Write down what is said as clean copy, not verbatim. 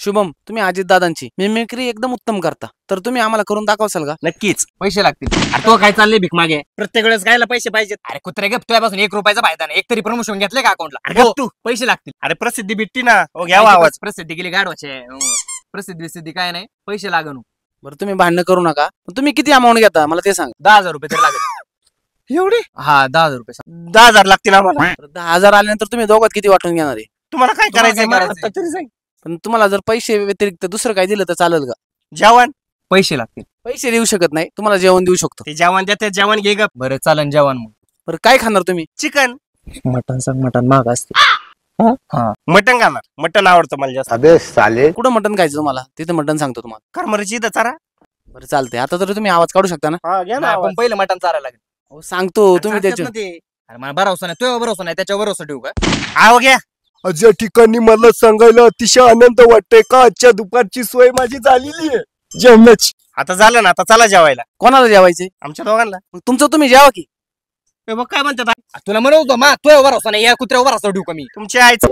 शुभम, तुम्ही अजित दादांची मिमिक्री एकदम उत्तम करता, तर तुम्ही आम्हाला करून दाखवसाल का? नक्कीच पैसे लागतील. अरे तो काय चाललंय भीक मागे प्रत्येक वेळेस गायला पैसे पाहिजेत. अरे कुत्रे गप तुझ्यापासून 1 रुपयाचा फायदा नाही. एक तरी प्रमोशन घेतलंय का अकाउंटला? अरे गप तू, पैसे लागतील. अरे प्रसिद्धी भेटती ना. हो घ्यावा आवाज. प्रसिद्धी गेली गाडवाचे. प्रसिद्धी काय नाही, पैसे लागण. बरं तुम्ही भांडणं करू नका. तुम्ही किती अमाऊंट घेता मला ते सांगा. 10,000 रुपये तरी लागेल. एवढे हा 10,000 रुपये. 10,000 लागतील आम्हाला. 10,000 आल्यानंतर तुम्ही दोघात किती वाटून घेणार आहे? तुम्हाला काय करायचंय तुम्हाला काय मला आता तरी सांग. पण तुम्हाला जर पैसे व्यतिरिक्त दुसरं काय दिलं तर चालेल का? जेवण. पैसे लागतील. पैसे देऊ शकत नाही, तुम्हाला जेवण देऊ शकतो. ते जेवण देते, जेवण घे ग. बरं चालन जेवण मग. बरं काय खाणार तुम्ही? चिकन. मटन सांग, मटन महाग असते. मटन खाणार. मटन आवडतं मला जास्त. अबे साले कुठं मटण खायचं तुम्हाला? तिथे मटण सांगतो तुम्हाला. करमरीची इथं चारा. बरं चालतंय. आता तर तुम्ही आवाज काढू शकता ना? हा घ्या ना नाही, आवाज. पण पहिलं मटन चारायला लागेल. हो, सांगतो तुम्ही सांगतात त्याच्या ना ते. अरे मला भरोसा नाही, तुझ्यावर भरोसा नाही, त्याच्यावर भरोसा ठेवू का? आहो घ्या. अशा ठिकाणी मला सांगायला अतिशय आनंद वाटतोय का आजच्या दुपारची सोय माझी झालेली आहे जेवणाची. आता झालं ना, आता चला जेवायला कोणाला जेवायचे? आमच्या दोघांना. मग तुमचं तुम्ही जेवा की. हे बघ काय म्हणतात तुला म्हणतो मा तुझ्यावर भरोसा नाही, या कुत्र्यावर भरोसा ठेवू का मी? तुमची आईच